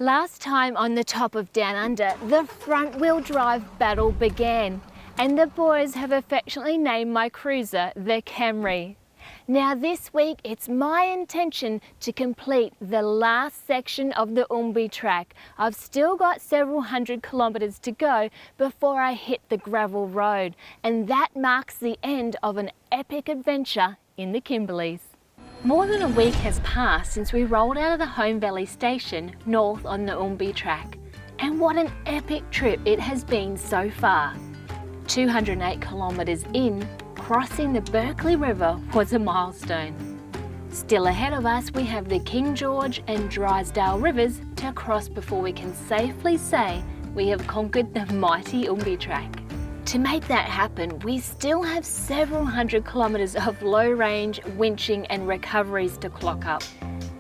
Last time on the top of Down Under, the front-wheel drive battle began, and the boys have affectionately named my cruiser the Camry. Now this week, it's my intention to complete the last section of the Oombii Track. I've still got several hundred kilometres to go before I hit the gravel road, and that marks the end of an epic adventure in the Kimberleys. More than a week has passed since we rolled out of the Home Valley station north on the Oombii Track, and what an epic trip it has been so far. 208 kilometres in, crossing the Berkeley River was a milestone. Still ahead of us, we have the King George and Drysdale rivers to cross before we can safely say we have conquered the Mighty Oombii Track. To make that happen, we still have several hundred kilometres of low-range winching and recoveries to clock up.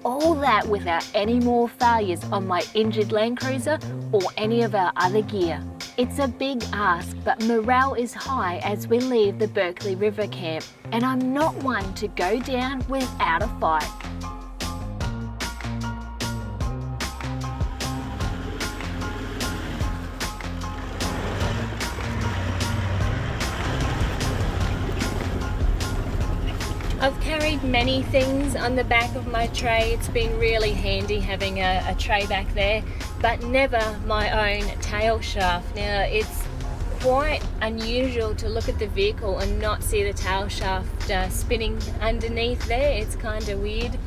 All that without any more failures on my injured Land Cruiser or any of our other gear. It's a big ask, but morale is high as we leave the Berkeley River camp, and I'm not one to go down without a fight. I've carried many things on the back of my tray. It's been really handy having a tray back there, but never my own tail shaft. Now it's quite unusual to look at the vehicle and not see the tail shaft spinning underneath there. It's kind of weird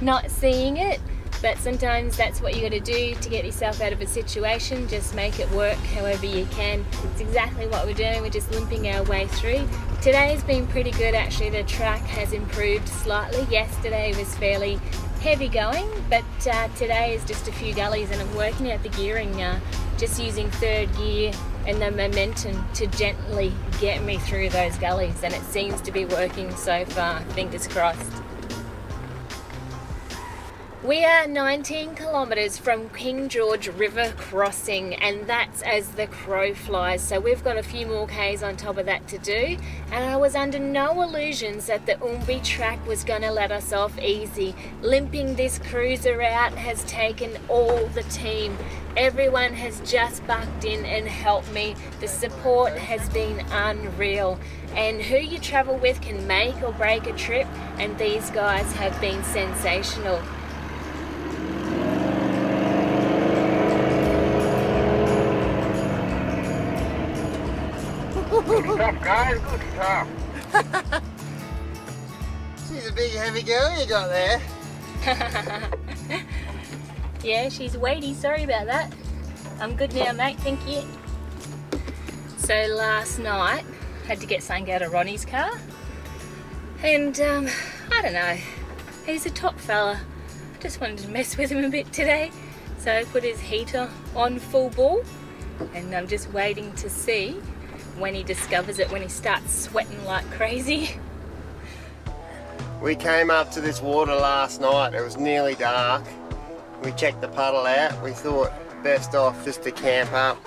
not seeing it, but sometimes that's what you got to do to get yourself out of a situation. Just make it work however you can. It's exactly what we're doing. We're just limping our way through. Today's been pretty good actually. The track has improved slightly. Yesterday was fairly heavy going, but today is just a few gullies, and I'm working out the gearing, just using third gear and the momentum to gently get me through those gullies, and it seems to be working so far, fingers crossed. We are 19 kilometres from King George River crossing, and that's as the crow flies, so we've got a few more Ks on top of that to do, and I was under no illusions that the Oombii Track was going to let us off easy. Limping this cruiser out has taken all the team. Everyone has just bucked in and helped me. The support has been unreal, and who you travel with can make or break a trip, and these guys have been sensational. Good stuff, guys. Good stuff. She's a big heavy girl you got there. Yeah, she's weighty. Sorry about that. I'm good now, mate. Thank you. So last night, had to get something out of Ronnie's car. And, I don't know. He's a top fella. I just wanted to mess with him a bit today. So I put his heater on full ball. And I'm just waiting to see when he discovers it, when he starts sweating like crazy. We came up to this water last night. It was nearly dark. We checked the puddle out. We thought best off just to camp up.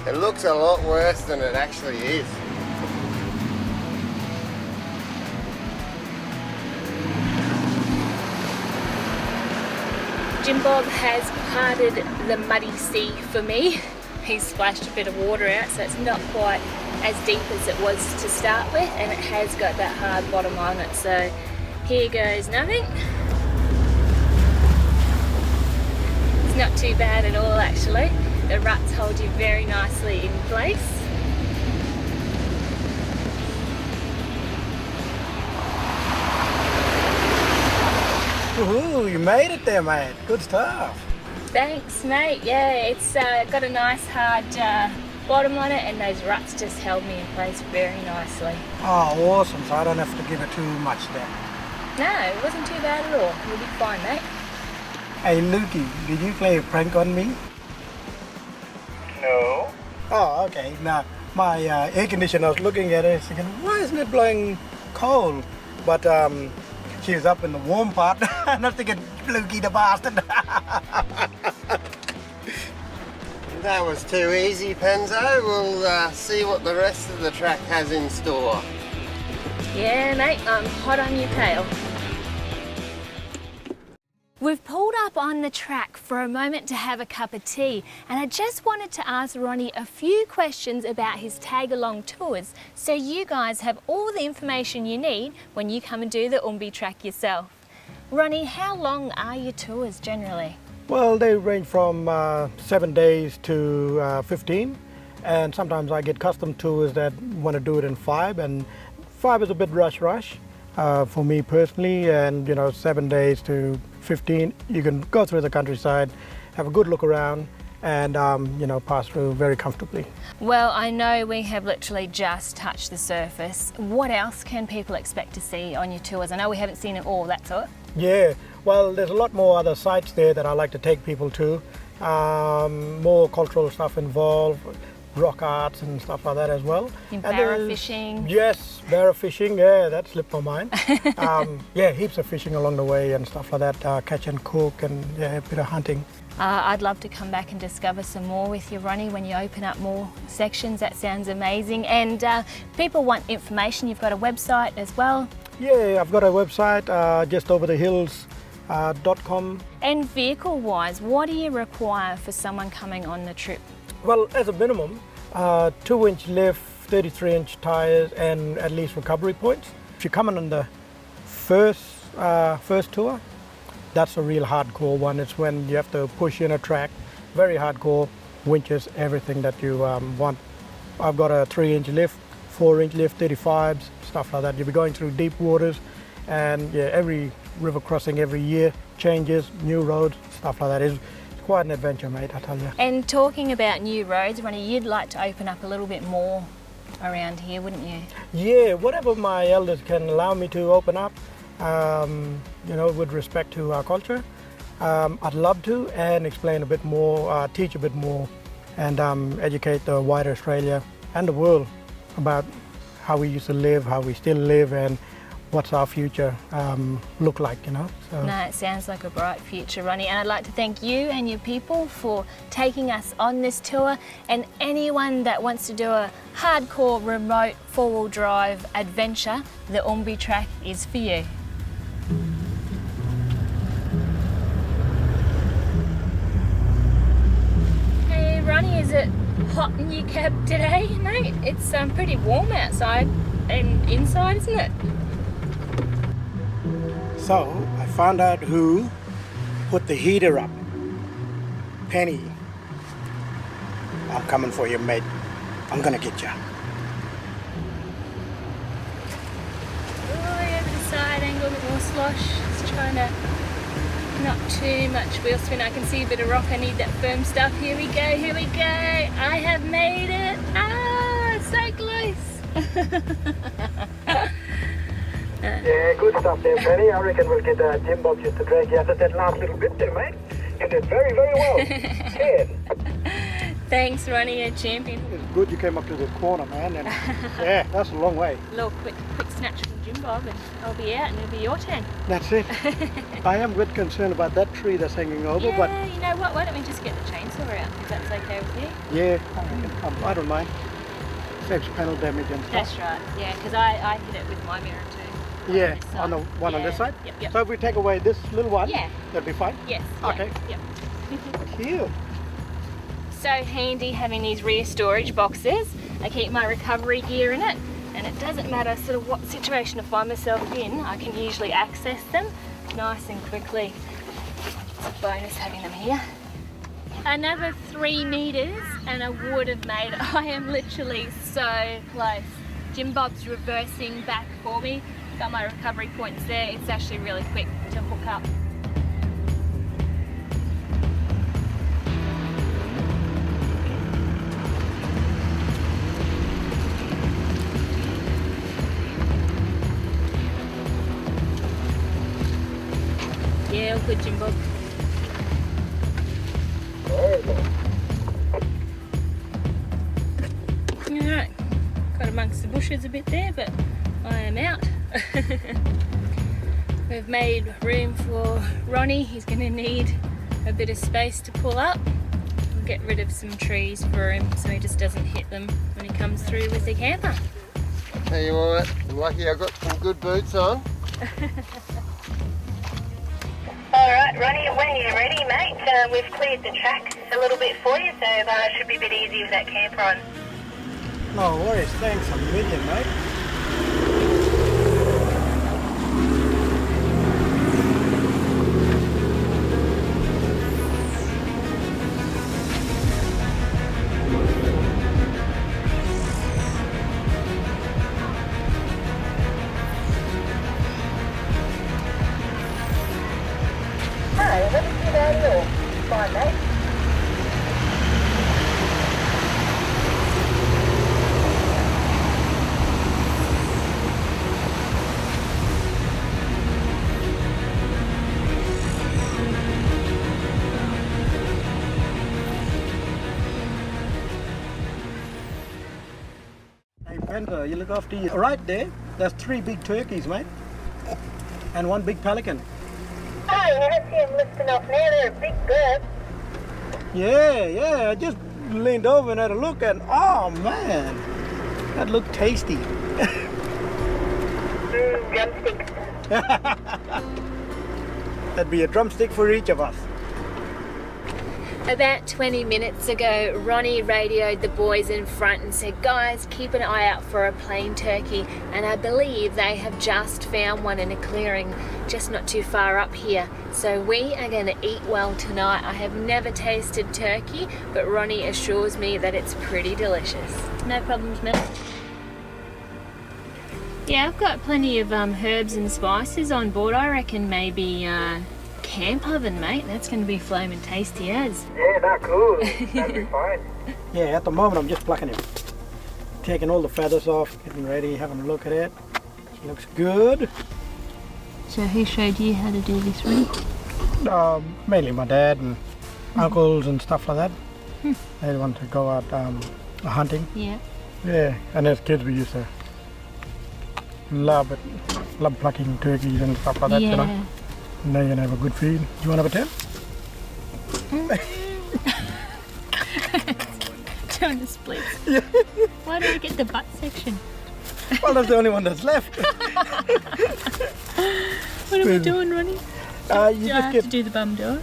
It looks a lot worse than it actually is. Jim Bob has parted the muddy sea for me. He's splashed a bit of water out, so it's not quite as deep as it was to start with, and it has got that hard bottom on it. So here goes nothing. It's not too bad at all actually. The ruts hold you very nicely in place. Woohoo, you made it there, mate. Good stuff. Thanks, mate. Yeah, it's got a nice hard bottom on it, and those ruts just held me in place very nicely. Oh, awesome. So I don't have to give it too much then. No, it wasn't too bad at all. You'll be fine, mate. Hey, Lukey, did you play a prank on me? No. Oh, okay. Now, my air conditioner, I was looking at it thinking, why isn't it blowing cold? But she was up in the warm part, and I'm thinking, Lukey the bastard. That was too easy, Penzo. We'll see what the rest of the track has in store. Yeah, mate, I'm hot on your tail. We've pulled up on the track for a moment to have a cup of tea, and I just wanted to ask Ronnie a few questions about his Tagalong Tours so you guys have all the information you need when you come and do the Oombii Track yourself. Ronnie, how long are your tours generally? Well, they range from 7 days to 15, and sometimes I get custom tours that want to do it in 5, and 5 is a bit rush for me personally, and 7 days to 15, you can go through the countryside, have a good look around, and pass through very comfortably. Well, I know we have literally just touched the surface. What else can people expect to see on your tours? I know we haven't seen it all, that's all. Yeah, well, there's a lot more other sites there that I like to take people to. More cultural stuff involved, rock arts and stuff like that as well. Barra fishing. Yes, barra fishing, yeah, that slipped my mind. Yeah, heaps of fishing along the way and stuff like that, catch and cook, and yeah, a bit of hunting. I'd love to come back and discover some more with you, Ronnie, when you open up more sections. That sounds amazing. And people want information. You've got a website as well. Yeah, I've got a website, justoverthehills.com. And vehicle-wise, what do you require for someone coming on the trip? Well, as a minimum, 2-inch lift, 33-inch tyres, and at least recovery points. If you're coming on the first tour, that's a real hardcore one. It's when you have to push in a track, very hardcore, winches, everything that you want. I've got a 3-inch lift, 4-inch lift, 35s, stuff like that. You'll be going through deep waters, and yeah, every river crossing every year changes, new roads, stuff like that. It's quite an adventure, mate, I tell you. And talking about new roads, Ronnie, you'd like to open up a little bit more around here, wouldn't you? Yeah, whatever my elders can allow me to open up, with respect to our culture, I'd love to, and explain a bit more, teach a bit more, and educate the wider Australia and the world about how we used to live, how we still live, and what's our future look like, So. No, it sounds like a bright future, Ronnie, and I'd like to thank you and your people for taking us on this tour, and anyone that wants to do a hardcore remote 4-wheel drive adventure, the Oombii Track is for you. Hey Ronnie, is it hot in your cab today, mate? It's pretty warm outside and inside, isn't it? So, I found out who put the heater up. Penny. I'm coming for you, mate. I'm gonna get you. Oh, over the side angle, a bit more slosh. Just trying to not too much wheel spin. I can see a bit of rock. I need that firm stuff. Here we go, here we go. I have made it. Ah, it's so close. Yeah, good stuff there, Penny. I reckon we'll get Jim Bob just to drag you out of that last little bit there, mate. You did very, very well. Yeah. Thanks, Ronnie, a champion. It's good you came up to the corner, man. And yeah, that's a long way. A little quick snatch from Jim Bob, and I'll be out, and it'll be your turn. That's it. I am a bit concerned about that tree that's hanging over, yeah, but you know what? Why don't we just get the chainsaw out, if that's okay with you? yeah, I don't mind. Saves panel damage and stuff. That's right. Yeah, because I hit it with my mirror too. Yeah, on the one on this side? Yep. So if we take away this little one, Yeah. that'll be fine? Yes. Okay. Yep. Cute. So handy having these rear storage boxes. I keep my recovery gear in it, and it doesn't matter sort of what situation I find myself in, I can usually access them nice and quickly. It's a bonus having them here. Another 3 meters and I would have made it. I am literally so close. Jim Bob's reversing back for me. Got my recovery points there. It's actually really quick to hook up. Yeah, all good, Jim Bob. Alright, got amongst the bushes a bit there, but I am out. We've made room for Ronnie. He's going to need a bit of space to pull up. We'll get rid of some trees for him so he just doesn't hit them when he comes through with the camper. Tell you what, I'm lucky I got some good boots on. Alright, Ronnie, when you're ready, mate, we've cleared the track a little bit for you, so it should be a bit easy with that camper on. No worries, thanks a million, mate. Hi, let me see that door. Fine, mate. Hey, Panda, you look after you. Right there, there's 3 big turkeys, mate. And 1 big pelican. Oh, yeah, I see him lifting off now. They're a big bird. Yeah, I just leaned over and had a look and, oh man, that looked tasty. Drumsticks. That'd be a drumstick for each of us. About 20 minutes ago, Ronnie radioed the boys in front and said, guys, keep an eye out for a plain turkey. And I believe they have just found one in a clearing just not too far up here. So we are going to eat well tonight. I have never tasted turkey, but Ronnie assures me that it's pretty delicious. No problems, man. Yeah, I've got plenty of herbs and spices on board. I reckon maybe camp oven, mate. That's going to be flaming tasty as. Yeah, not cool. That'd be fine. Yeah, at the moment I'm just plucking it. Taking all the feathers off, getting ready, having a look at it. It looks good. So who showed you how to do this, Ronnie? Mainly my dad and uncles and stuff like that. They want to go out hunting. Yeah. Yeah, and as kids we used to love it. Love plucking turkeys and stuff like that, you know. Now you can have a good feed. Do you want to have a 10? Doing the splits. Why do we get the butt section? Well, that's the only one that's left. What are we doing, Ronnie? You Do I just have get, to do the bum door?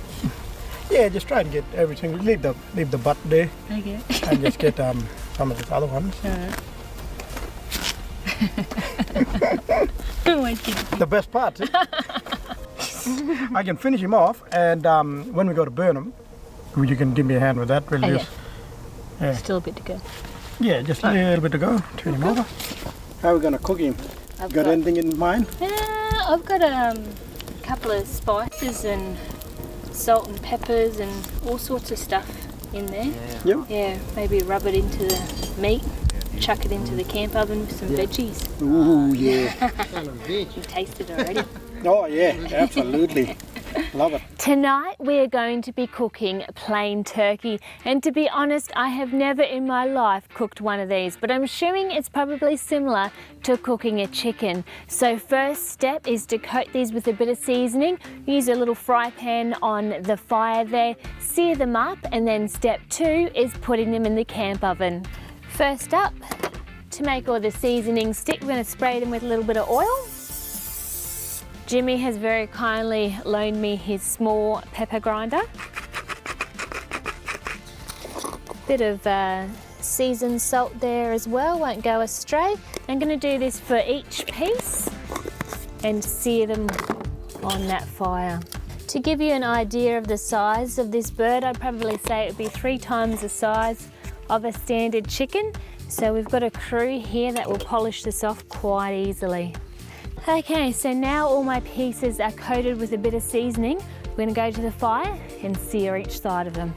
yeah, just try and get everything. Leave the butt there Okay. and just get some of the other ones. Alright. Oh my goodness. The best part, see? I can finish him off, and when we go to burn him, you can give me a hand with that. Really, Okay. Yeah. Still a bit to go. Yeah, just a little bit to go. Turn him over. How are we gonna cook him? I've Got anything in mind? I've got a couple of spices and salt and peppers and all sorts of stuff in there. Yeah. Yeah, maybe rub it into the meat, chuck it into the camp oven with some veggies. Ooh, yeah. You've tasted it already. Oh, yeah, absolutely. Love it. Tonight we are going to be cooking plain turkey, and to be honest, I have never in my life cooked one of these, but I'm assuming it's probably similar to cooking a chicken. So first step is to coat these with a bit of seasoning. Use a little fry pan on the fire there, sear them up, and then step 2 is putting them in the camp oven. First up, to make all the seasoning stick, we're going to spray them with a little bit of oil. Jimmy has very kindly loaned me his small pepper grinder. Bit of seasoned salt there as well, won't go astray. I'm going to do this for each piece and sear them on that fire. To give you an idea of the size of this bird, I'd probably say it would be 3 times the size of a standard chicken. So we've got a crew here that will polish this off quite easily. Okay, so now all my pieces are coated with a bit of seasoning. We're going to go to the fire and sear each side of them.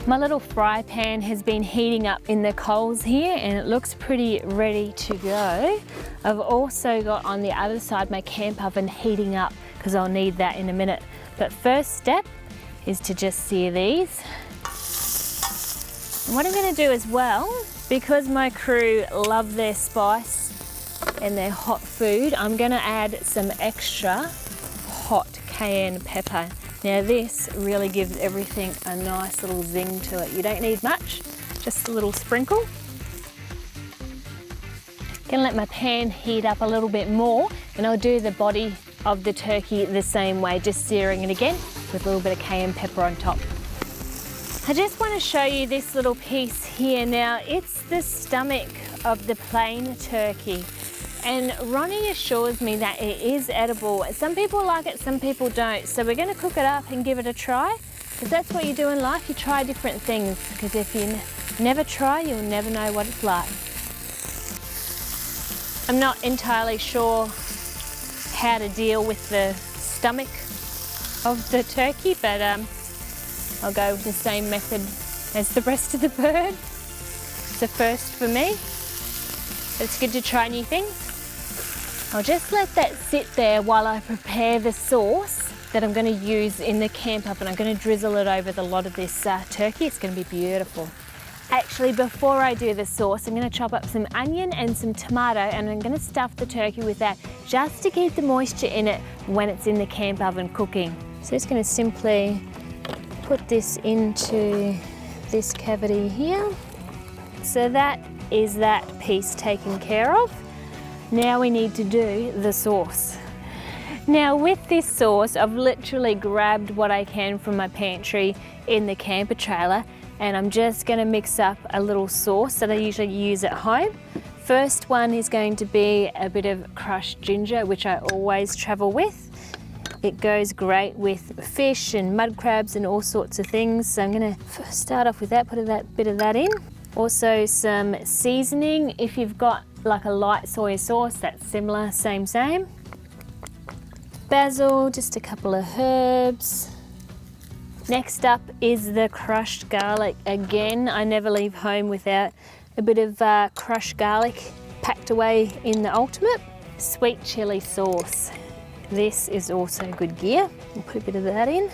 My little fry pan has been heating up in the coals here and it looks pretty ready to go. I've also got on the other side my camp oven heating up because I'll need that in a minute. But first step is to just sear these. And what I'm going to do as well, because my crew love their spice and their hot food, I'm going to add some extra hot cayenne pepper. Now this really gives everything a nice little zing to it. You don't need much, just a little sprinkle. Gonna let my pan heat up a little bit more and I'll do the body of the turkey the same way, just searing it again with a little bit of cayenne pepper on top. I just want to show you this little piece here. Now, it's the stomach of the plain turkey. And Ronnie assures me that it is edible. Some people like it, some people don't. So we're going to cook it up and give it a try. Because that's what you do in life, you try different things. Because if you never try, you'll never know what it's like. I'm not entirely sure how to deal with the stomach of the turkey, but I'll go with the same method as the rest of the bird. It's a first for me, but it's good to try new things. I'll just let that sit there while I prepare the sauce that I'm going to use in the camp oven. I'm going to drizzle it over the lot of this turkey. It's going to be beautiful. Actually, before I do the sauce, I'm going to chop up some onion and some tomato, and I'm going to stuff the turkey with that just to keep the moisture in it when it's in the camp oven cooking. So just going to simply put this into this cavity here. So that is that piece taken care of. Now we need to do the sauce. Now with this sauce, I've literally grabbed what I can from my pantry in the camper trailer, and I'm just going to mix up a little sauce that I usually use at home. First one is going to be a bit of crushed ginger, which I always travel with. It goes great with fish and mud crabs and all sorts of things. So I'm going to start off with that, put a bit of that in. Also some seasoning. If you've got like a light soy sauce, that's similar, same. Basil, just a couple of herbs. Next up is the crushed garlic. Again, I never leave home without a bit of crushed garlic packed away in the ultimate. Sweet chili sauce. This is also good gear. We'll put a bit of that in.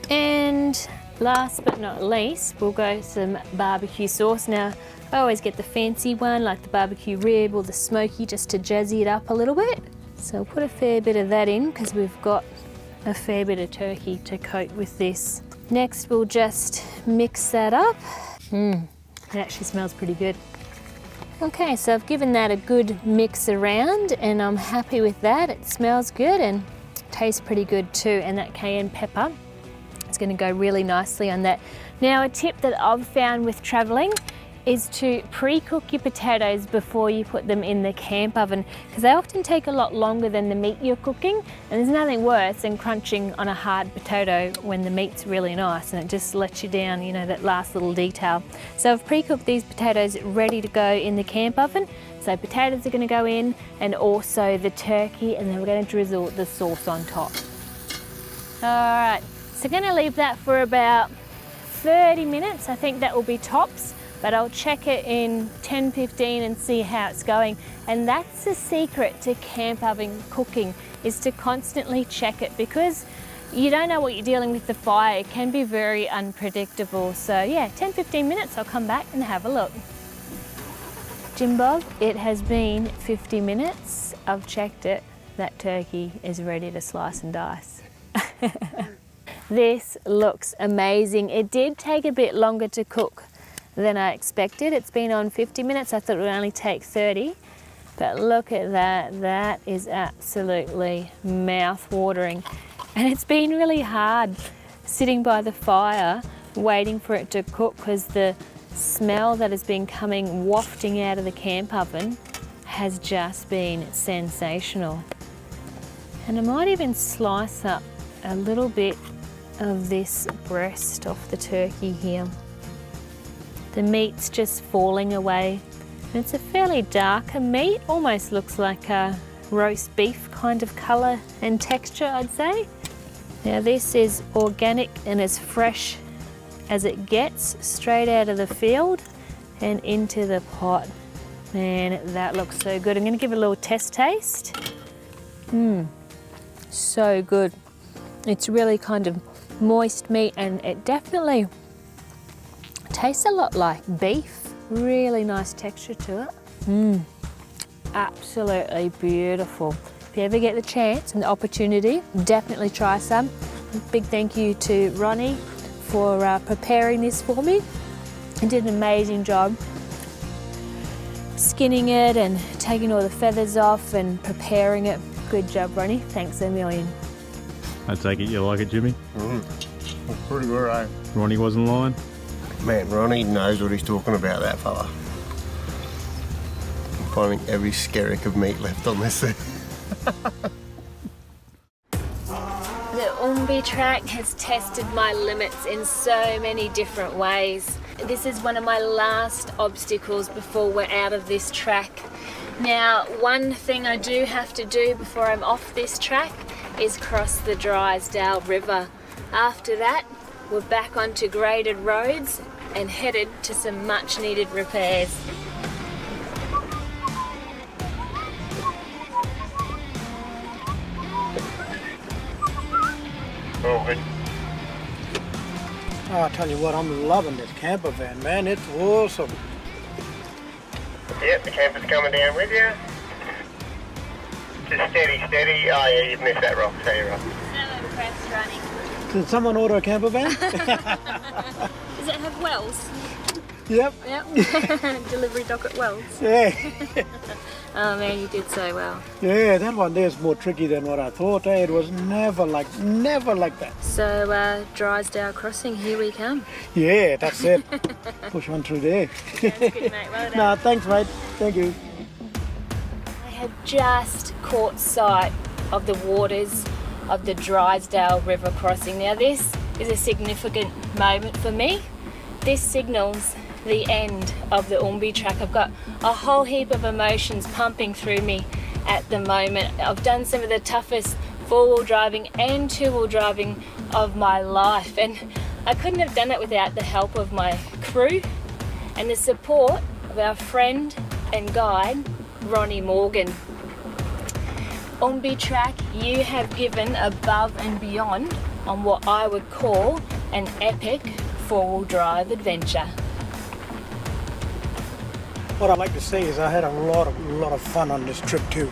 And last but not least, we'll go some barbecue sauce. Now, I always get the fancy one, like the barbecue rib or the smoky, just to jazzy it up a little bit. So I'll put a fair bit of that in because we've got a fair bit of turkey to coat with this. Next, we'll just mix that up. It actually smells pretty good. Okay, so I've given that a good mix around and I'm happy with that. It smells good and tastes pretty good too. And that cayenne pepper, it's going to go really nicely on that. Now, a tip that I've found with traveling is to pre-cook your potatoes before you put them in the camp oven, because they often take a lot longer than the meat you're cooking, and there's nothing worse than crunching on a hard potato when the meat's really nice and it just lets you down, you know, that last little detail. So I've pre-cooked these potatoes ready to go in the camp oven. So potatoes are going to go in and also the turkey, and then we're going to drizzle the sauce on top. Alright, so I'm going to leave that for about 30 minutes. I think that will be tops. But I'll check it in 10-15 and see how it's going. And that's the secret to camp oven cooking, is to constantly check it, because you don't know what you're dealing with the fire. It can be very unpredictable. So yeah, 10-15 minutes, I'll come back and have a look. Jim Bob, it has been 50 minutes. I've checked it. That turkey is ready to slice and dice. This looks amazing. It did take a bit longer to cook than I expected. It's been on 50 minutes. I thought it would only take 30, but look at that. That is absolutely mouth-watering. And it's been really hard sitting by the fire waiting for it to cook, because the smell that has been coming wafting out of the camp oven has just been sensational. And I might even slice up a little bit of this breast off the turkey here. The meat's just falling away. And it's a fairly darker meat, almost looks like a roast beef kind of colour and texture, I'd say. Now this is organic and as fresh as it gets, straight out of the field and into the pot. Man, that looks so good. I'm going to give it a little test taste. So good. It's really kind of moist meat, and it definitely tastes a lot like beef. Really nice texture to it. Absolutely beautiful. If you ever get the chance and the opportunity, definitely try some. Big thank you to Ronnie for preparing this for me. He did an amazing job skinning it and taking all the feathers off and preparing it. Good job, Ronnie. Thanks a million. I take it you like it, Jimmy? That's pretty good, eh? Ronnie wasn't lying? Man, Ronnie knows what he's talking about, that fella. I'm finding every skerrick of meat left on this thing. The Oombii Track has tested my limits in so many different ways. This is one of my last obstacles before we're out of this track. Now, one thing I do have to do before I'm off this track is cross the Drysdale River. After that, we're back onto graded roads and headed to some much needed repairs. Oh, good. Oh, I tell you what, I'm loving this camper van, man. It's awesome. Yep, the camper's coming down with you. Just steady, steady. Oh yeah, you've missed that rock, so you're right. So impressed, Ronnie. Did someone order a camper van? Does it have wells? Yep. Yep. Delivery dock at wells. Yeah. Oh man, you did so well. Yeah, that one there is more tricky than what I thought. Eh? It was never like that. So Drysdale Crossing, here we come. Yeah, that's it. Push on through there. That's good, mate. Well done. Nah, thanks, mate. Thank you. I have just caught sight of the waters of the Drysdale River crossing. Now this is a significant moment for me. This signals the end of the Oombii Track. I've got a whole heap of emotions pumping through me at the moment. I've done some of the toughest four-wheel driving and two-wheel driving of my life, and I couldn't have done it without the help of my crew and the support of our friend and guide, Ronnie Morgan. Oombii Track, you have given above and beyond on what I would call an epic four-wheel drive adventure. What I'd like to say is I had a lot of fun on this trip too.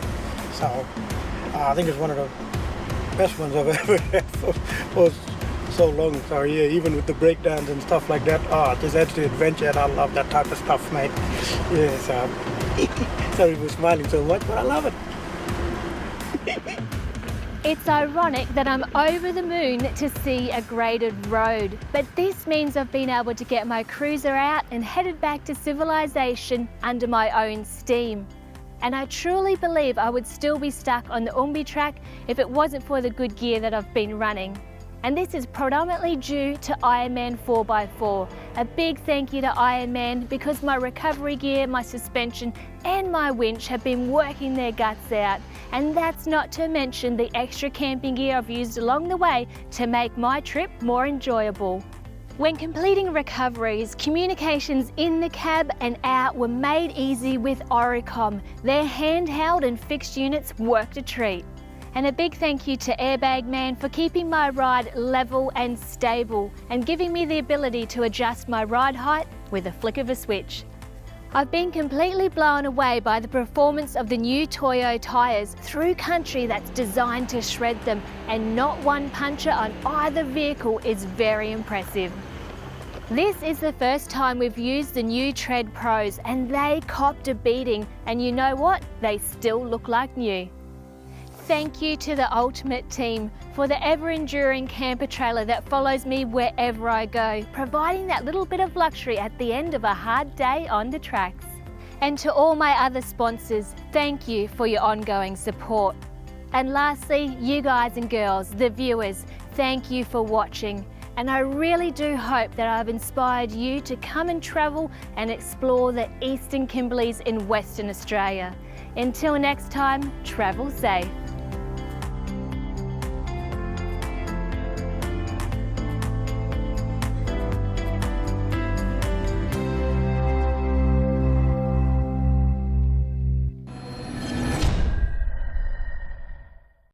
So I think it's one of the best ones I've ever had for so long. So yeah, even with the breakdowns and stuff like that, it just adds to the adventure, and I love that type of stuff, mate. Yeah, so sorry for smiling so much, but I love it. It's ironic that I'm over the moon to see a graded road, but this means I've been able to get my cruiser out and headed back to civilization under my own steam. And I truly believe I would still be stuck on the Oombii Track if it wasn't for the good gear that I've been running. And this is predominantly due to Ironman 4x4. A big thank you to Ironman, because my recovery gear, my suspension and my winch have been working their guts out. And that's not to mention the extra camping gear I've used along the way to make my trip more enjoyable. When completing recoveries, communications in the cab and out were made easy with Oricom. Their handheld and fixed units worked a treat. And a big thank you to Airbag Man for keeping my ride level and stable and giving me the ability to adjust my ride height with a flick of a switch. I've been completely blown away by the performance of the new TODU8 tyres through country that's designed to shred them, and not one puncture on either vehicle is very impressive. This is the first time we've used the new Tread Pros, and they copped a beating, and you know what? They still look like new. Thank you to the Ultimate team for the ever-enduring camper trailer that follows me wherever I go, providing that little bit of luxury at the end of a hard day on the tracks. And to all my other sponsors, thank you for your ongoing support. And lastly, you guys and girls, the viewers, thank you for watching. And I really do hope that I've inspired you to come and travel and explore the Eastern Kimberleys in Western Australia. Until next time, travel safe.